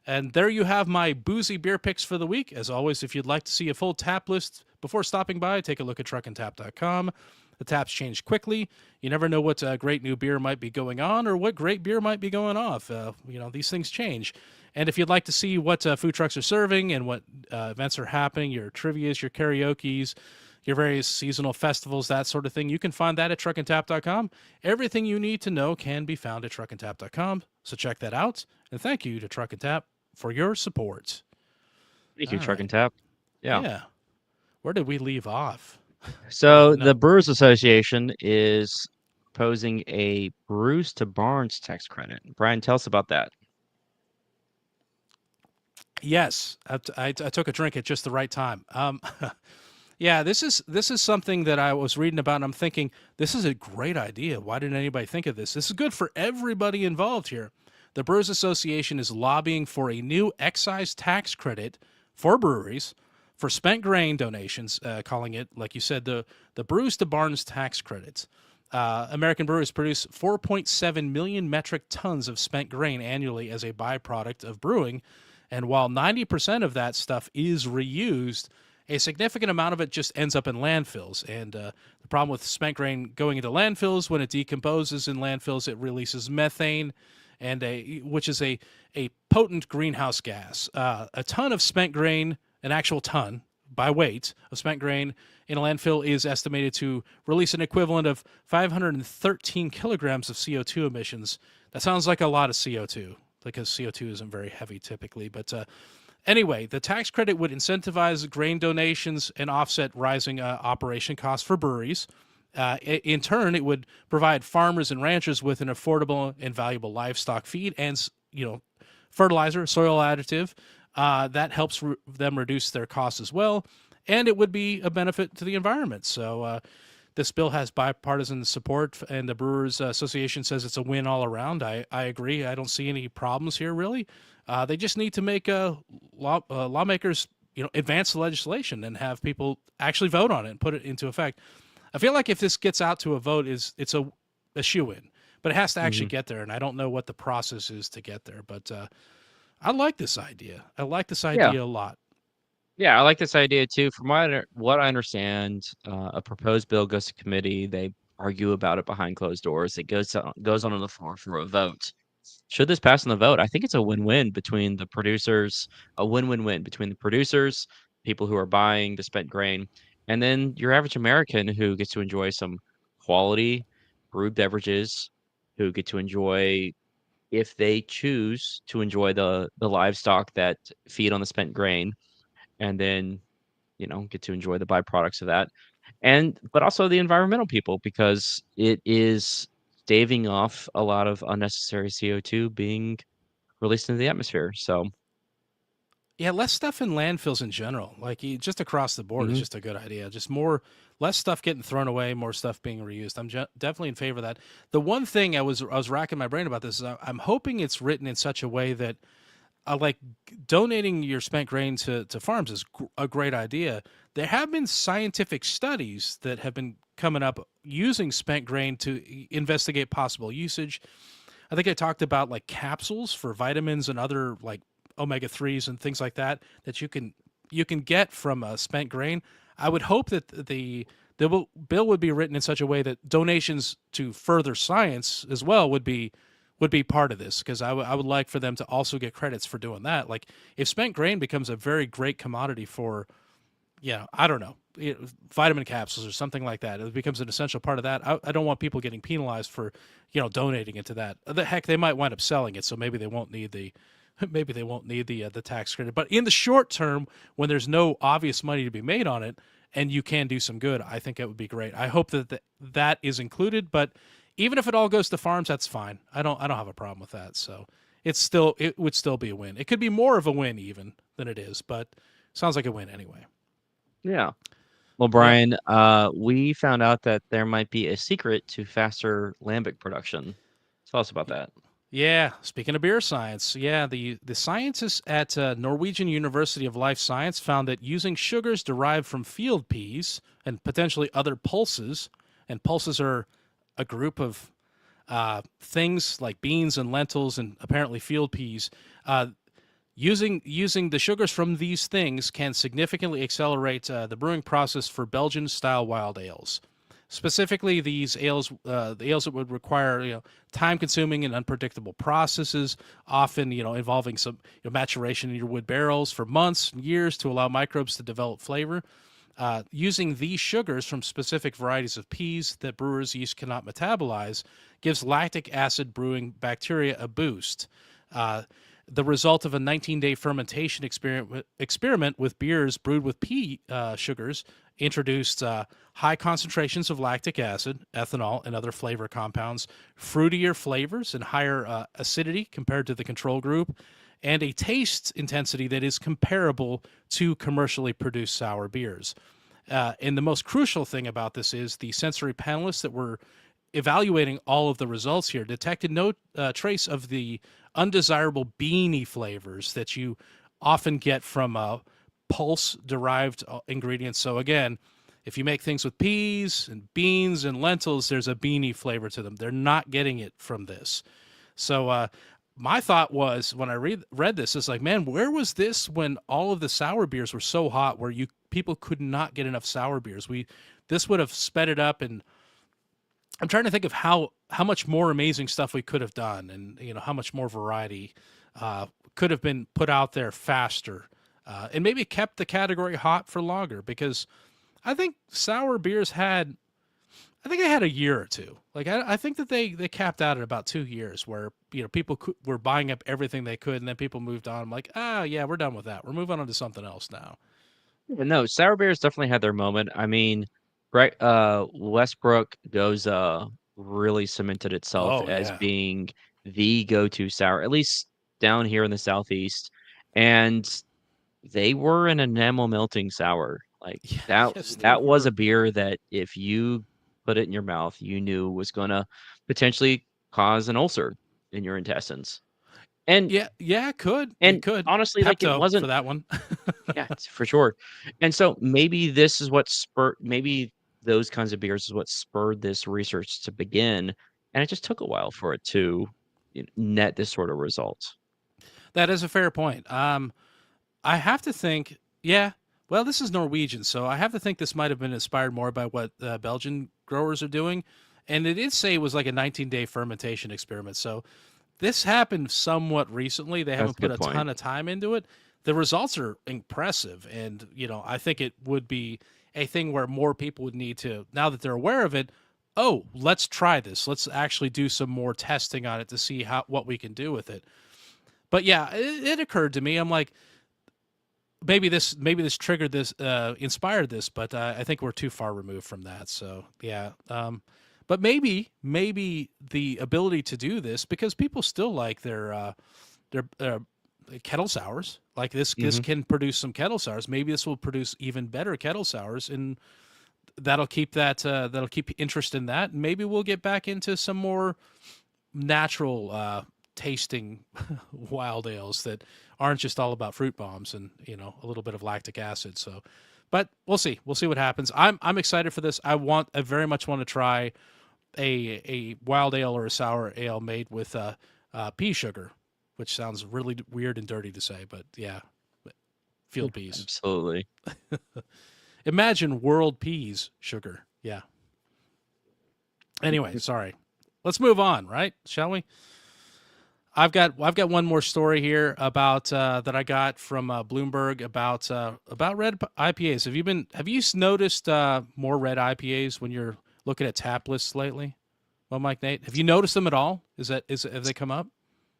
And there you have my boozy beer picks for the week. As always, if you'd like to see a full tap list before stopping by, take a look at truckandtap.com. The taps change quickly. You never know what great new beer might be going on or what great beer might be going off. These things change. And if you'd like to see what food trucks are serving and what events are happening, your trivias, your karaoke's, your various seasonal festivals, that sort of thing, you can find that at truckandtap.com. Everything you need to know can be found at truckandtap.com. So check that out. And thank you to Truck and Tap for your support. Thank you, All Truck right. and Tap. Yeah. Where did we leave off? So No. the Brewers Association is proposing a Brews to Barnes tax credit. Brian, tell us about that. Yes, I took a drink at just the right time. Yeah, this is something that I was reading about, and I'm thinking this is a great idea. Why didn't anybody think of this? This is good for everybody involved here. The Brewers Association is lobbying for a new excise tax credit for breweries for spent grain donations, calling it, like you said, the Brews to Barnes tax credits. American breweries produce 4.7 million metric tons of spent grain annually as a byproduct of brewing. And while 90% of that stuff is reused, a significant amount of it just ends up in landfills. And the problem with spent grain going into landfills, when it decomposes in landfills, it releases methane, which is a potent greenhouse gas. A ton of spent grain, an actual ton by weight of spent grain in a landfill, is estimated to release an equivalent of 513 kilograms of CO2 emissions. That sounds like a lot of CO2 because CO2 isn't very heavy typically. But anyway, the tax credit would incentivize grain donations and offset rising operation costs for breweries. In turn, it would provide farmers and ranchers with an affordable and valuable livestock feed and fertilizer, soil additive that helps them reduce their costs as well, and it would be a benefit to the environment. So this bill has bipartisan support, and the Brewers Association says it's a win all around. I agree. I don't see any problems here, really. They just need to make lawmakers advance the legislation and have people actually vote on it and put it into effect. I feel like if this gets out to a vote, it's a shoo-in, but it has to actually get there, and I don't know what the process is to get there. But I like this idea. I like this Yeah. idea a lot. Yeah, I like this idea too. From what I understand, a proposed bill goes to committee. They argue about it behind closed doors. It goes on the floor for a vote. Should this pass in the vote, I think it's a win-win between the producers, a win-win-win between the producers, people who are buying the spent grain, and then your average American who gets to enjoy some quality brewed beverages, who get to enjoy, if they choose to enjoy the livestock that feed on the spent grain, and then get to enjoy the byproducts of that. But also the environmental people, because it is staving off a lot of unnecessary CO2 being released into the atmosphere. So, Yeah, less stuff in landfills in general, like just across the board, is mhm. just a good idea. Just less stuff getting thrown away, more stuff being reused. I'm definitely in favor of that. The one thing I was racking my brain about this is I'm hoping it's written in such a way that like donating your spent grain to farms is a great idea. There have been scientific studies that have been coming up using spent grain to investigate possible usage. I think I talked about like capsules for vitamins and other like omega 3s and things like that that you can get from spent grain. I would hope that the bill would be written in such a way that donations to further science as well would be part of this, because I would like for them to also get credits for doing that. Like if spent grain becomes a very great commodity for, I don't know, vitamin capsules or something like that, it becomes an essential part of that. I don't want people getting penalized for, donating it to that. The heck, they might wind up selling it, so maybe they won't need the maybe they won't need the tax credit. But in the short term, when there's no obvious money to be made on it, and you can do some good, I think it would be great. I hope that is included. But even if it all goes to farms, that's fine. I don't have a problem with that. So it would still be a win. It could be more of a win even than it is, but sounds like a win anyway. Yeah. Well, Yep. Brian, we found out that there might be a secret to faster lambic production. Tell us about that. Yeah, speaking of beer science, yeah, the scientists at Norwegian University of Life Science found that using sugars derived from field peas and potentially other pulses, and pulses are a group of things like beans and lentils and apparently field peas. Using the sugars from these things can significantly accelerate the brewing process for Belgian style wild ales. Specifically, these ales, the ales that would require time-consuming and unpredictable processes, often involving some maturation in your wood barrels for months and years to allow microbes to develop flavor. Using these sugars from specific varieties of peas that brewers' yeast cannot metabolize gives lactic acid brewing bacteria a boost. The result of a 19-day fermentation experiment with beers brewed with pea sugars introduced high concentrations of lactic acid, ethanol, and other flavor compounds, fruitier flavors and higher acidity compared to the control group, and a taste intensity that is comparable to commercially produced sour beers. And the most crucial thing about this is the sensory panelists that were evaluating all of the results here detected no trace of the undesirable beany flavors that you often get from pulse derived ingredients. So again, if you make things with peas and beans and lentils, there's a beany flavor to them. They're not getting it from this. So my thought was when I read this, it's like, man, where was this when all of the sour beers were so hot, where you people could not get enough sour beers. This would have sped it up, and I'm trying to think of how much more amazing stuff we could have done, and how much more variety could have been put out there faster, and maybe kept the category hot for longer. Because I think sour beers had, I think they had a year or two. Like I think that they capped out at about 2 years, where people were buying up everything they could, and then people moved on. I'm like, yeah, we're done with that. We're moving on to something else now. Yeah, no, sour beers definitely had their moment. I mean, right, Westbrook Goza really cemented itself Oh as yeah, being the go-to sour, at least down here in the Southeast. And they were an enamel melting sour. Like yeah, that yes they that was were. a beer that if you put it in your mouth, you knew was gonna potentially cause an ulcer in your intestines. And Yeah, yeah, it and could. honestly, like it Pepto for wasn't. that one. Yeah, for sure. And so maybe this is what spurred maybe those kinds of beers is what spurred this research to begin, and it just took a while for it to net this sort of result. That is a fair point. I have to think, yeah. Well, this is Norwegian, so I have to think this might have been inspired more by what Belgian growers are doing. And it did say it was like a 19-day fermentation experiment. So this happened somewhat recently. They That's haven't a put good a point. ton of time into it. The results are impressive, and I think it would be a thing where more people would need to, now that they're aware of it. Oh, let's try this. Let's actually do some more testing on it to see what we can do with it. But yeah, it occurred to me. I'm like, maybe this triggered this, inspired this, but I think we're too far removed from that. So yeah, but maybe the ability to do this, because people still like their kettle sours. Like this Mhm. can produce some kettle sours. Maybe this will produce even better kettle sours, and that'll keep interest in that. And maybe we'll get back into some more natural tasting wild ales that aren't just all about fruit bombs and a little bit of lactic acid. So, but we'll see what happens. I'm excited for this. I very much want to try a wild ale or a sour ale made with pea sugar, which sounds really weird and dirty to say, but yeah, field peas. Absolutely. Imagine world peas sugar. Yeah. Anyway, sorry. Let's move on, right? Shall we? I've got one more story here about that I got from Bloomberg about red IPAs. Have you noticed more red IPAs when you're looking at tap lists lately? Well, Mike, Nate, have you noticed them at all? Have they come up?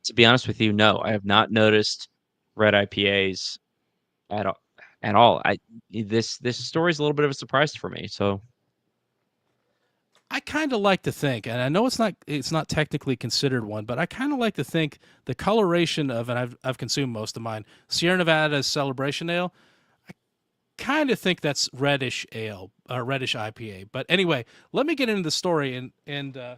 To be honest with you, no, I have not noticed red IPAs at all. At all. This story is a little bit of a surprise for me. So I kind of like to think, and I know it's not technically considered one, but I kind of like to think the coloration of, and I've consumed most of mine, Sierra Nevada's Celebration Ale. Kind of think that's reddish ale, reddish IPA. But anyway, let me get into the story and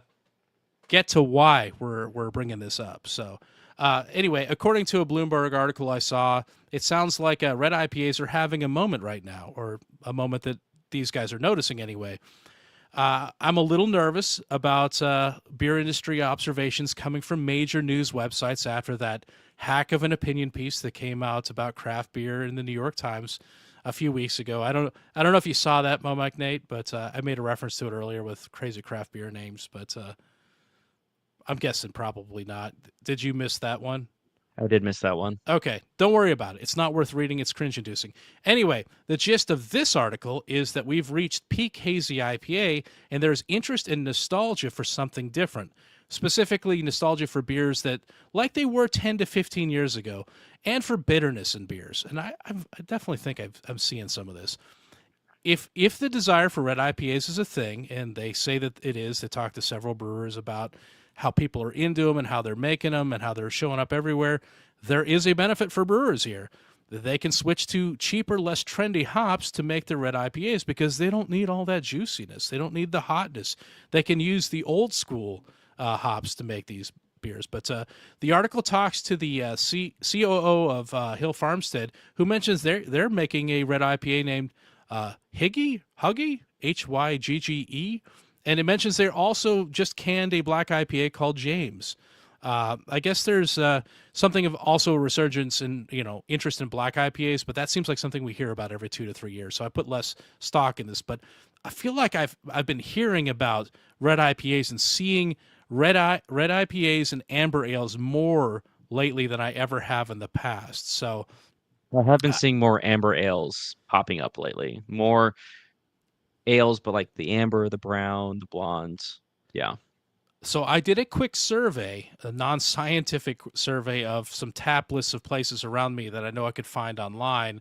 get to why we're bringing this up. So anyway, according to a Bloomberg article I saw, it sounds like red IPAs are having a moment right now, or a moment that these guys are noticing anyway. I'm a little nervous about beer industry observations coming from major news websites after that hack of an opinion piece that came out about craft beer in the New York Times a few weeks ago. I don't know if you saw that, Mo Mike Nate, but I made a reference to it earlier with crazy craft beer names, but I'm guessing probably not. Did you miss that one? I did miss that one. Okay, don't worry about it. It's not worth reading. It's cringe inducing. Anyway, the gist of this article is that we've reached peak hazy IPA, and there's interest in nostalgia for something different. Specifically, nostalgia for beers that, like they were 10 to 15 years ago, and for bitterness in beers. And I definitely think I'm seeing some of this. If the desire for red IPAs is a thing, and they say that it is, they talk to several brewers about how people are into them and how they're making them and how they're showing up everywhere. There is a benefit for brewers here. They can switch to cheaper, less trendy hops to make their red IPAs because they don't need all that juiciness. They don't need the hotness. They can use the old school hops to make these beers. But the article talks to the COO of Hill Farmstead, who mentions they're making a red IPA named Hygge, Hygge, and it mentions they also just canned a black IPA called James. I guess there's something of also a resurgence in interest in black IPAs, but that seems like something we hear about every 2 to 3 years. So I put less stock in this, but I feel like I've been hearing about red IPAs and seeing red IPAs and amber ales more lately than I ever have in the past. So I have been uh, seeing more amber ales popping up lately. More ales, but like the amber, the brown, the blondes. Yeah. So I did a quick survey, a non-scientific survey of some tap lists of places around me that I know I could find online,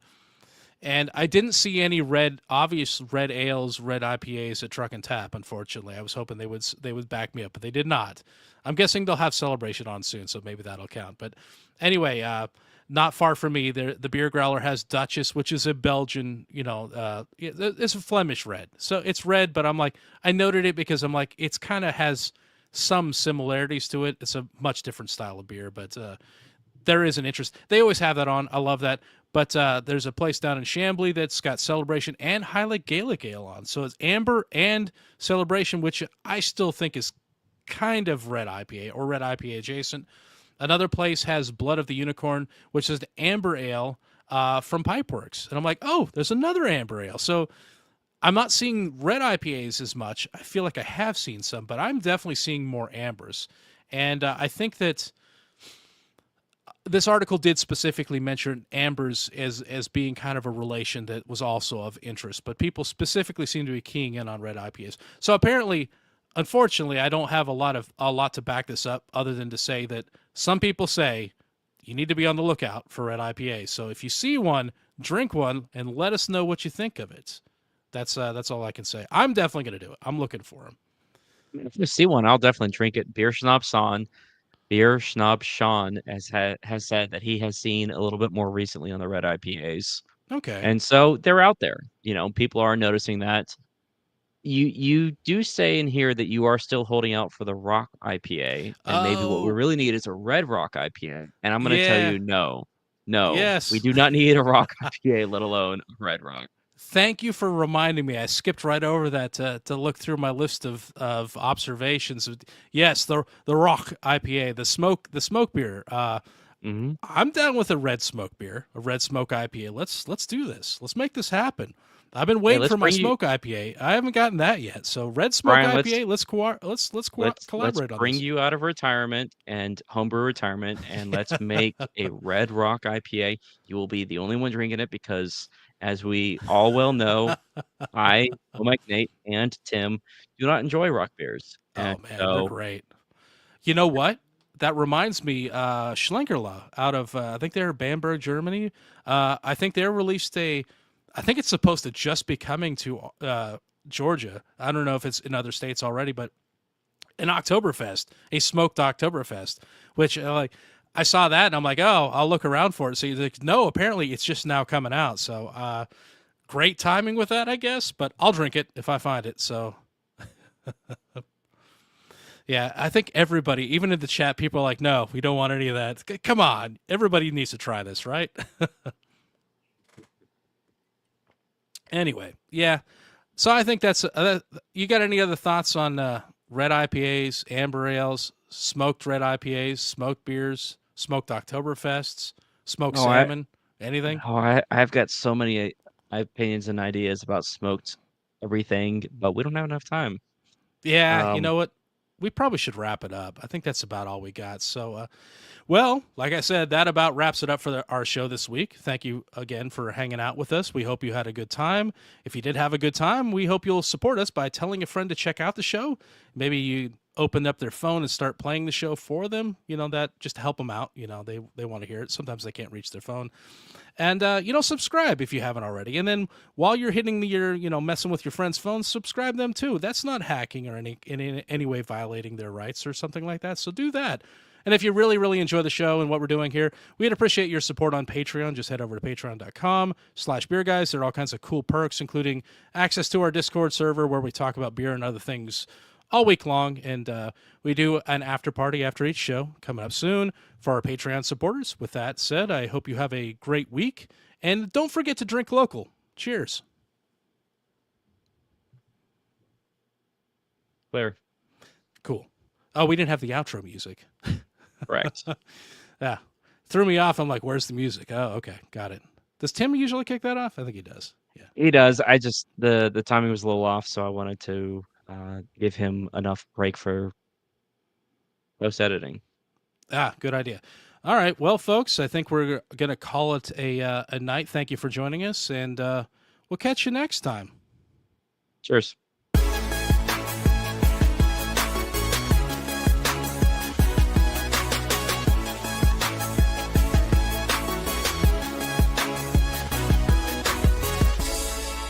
and I didn't see any obvious red ales, red IPAs at Truck and Tap. Unfortunately, I was hoping they would back me up, but they did not. I'm guessing they'll have Celebration on soon, so maybe that'll count. But anyway, not far from me, the beer growler has Duchess, which is a Belgian, it's a Flemish red, so it's red. But I'm like, I noted it because I'm like, it's kind of has some similarities to it. It's a much different style of beer, but there is an interest. They always have that on. I love that. But there's a place down in Chambly that's got Celebration and Highlight Gaelic Ale on. So it's Amber and Celebration, which I still think is kind of red IPA or red IPA adjacent. Another place has Blood of the Unicorn, which is the Amber Ale from Pipeworks. And I'm like, oh, there's another Amber Ale. So I'm not seeing red IPAs as much. I feel like I have seen some, but I'm definitely seeing more ambers. And I think that this article did specifically mention ambers as being kind of a relation that was also of interest, but people specifically seem to be keying in on red IPAs. So apparently, unfortunately, I don't have a lot to back this up, other than to say that some people say you need to be on the lookout for red IPAs. So if you see one, drink one and let us know what you think of it. That's all I can say. I'm definitely gonna do it. I'm looking for them. If you see one, I'll definitely drink it. Beer Schnob Sean has said that he has seen a little bit more recently on the red IPAs. Okay. And so they're out there. People are noticing that. You do say in here that you are still holding out for the rock IPA, and maybe what we Oh, really need is a red rock IPA. And I'm gonna tell yeah. you no. No, we Yes. do not need a rock IPA, let alone a red rock. Thank you for reminding me. I skipped right over that to look through my list of observations. Yes, the Rock IPA, the smoke beer. Hmm. I'm down with a red smoke beer, a red smoke IPA. Let's do this. Let's make this happen. I've been Hey, waiting for my smoke IPA. I haven't gotten that yet. So red smoke Brian, let's IPA. Let's let's collaborate on bring this. you out of retirement and homebrew retirement, and let's make a Red Rock IPA. You will be the only one drinking it because, as we all well know, I, Mike, Nate, and Tim do not enjoy rock beers, and Oh man, they're so great. You know what? That reminds me, Schlenkerla out of I think they're Bamberg, Germany. I think they released a. I think it's supposed to just be coming to Georgia. I don't know if it's in other states already, but an Oktoberfest, a smoked Oktoberfest, which like I saw that and I'm like, oh, I'll look around for it. So he's like, no, apparently it's just now coming out. So great timing with that, I guess. But I'll drink it if I find it. So yeah, I think everybody, even in the chat, people are like, no, we don't want any of that. Come on. Everybody needs to try this, right? Anyway, yeah. So I think that's. You got any other thoughts on red IPAs, amber ales, smoked red IPAs, smoked beers, smoked Oktoberfests, smoked oh, I salmon? Anything? I've got so many opinions and ideas about smoked everything, but we don't have enough time. Yeah, you Um, know what? We probably should wrap it up. I think that's about all we got. So, well, like I said, that about wraps it up for our show this week. Thank you again for hanging out with us. We hope you had a good time. If you did have a good time, we hope you'll support us by telling a friend to check out the show. Maybe you open up their phone and start playing the show for them. That just to help them out. They want to hear it. Sometimes they can't reach their phone. And subscribe if you haven't already. And then while you're hitting your messing with your friends' phones, subscribe them too. That's not hacking or in any way violating their rights or something like that. So do that. And if you really, really enjoy the show and what we're doing here, we'd appreciate your support on Patreon. Just head over to patreon.com/beerguys. There are all kinds of cool perks, including access to our Discord server where we talk about beer and other things all week long. And we do an after party after each show coming up soon for our Patreon supporters. With that said, I hope you have a great week. And don't forget to drink local. Cheers. Claire. Cool. Oh, we didn't have the outro music. Correct. Yeah. Threw me off. I'm like, where's the music? Oh, okay. Got it. Does Tim usually kick that off? I think he does. Yeah. He does. I just the timing was a little off, so I wanted to give him enough break for post editing. Ah, good idea. All right. Well, folks, I think we're going to call it a night. Thank you for joining us, and we'll catch you next time. Cheers.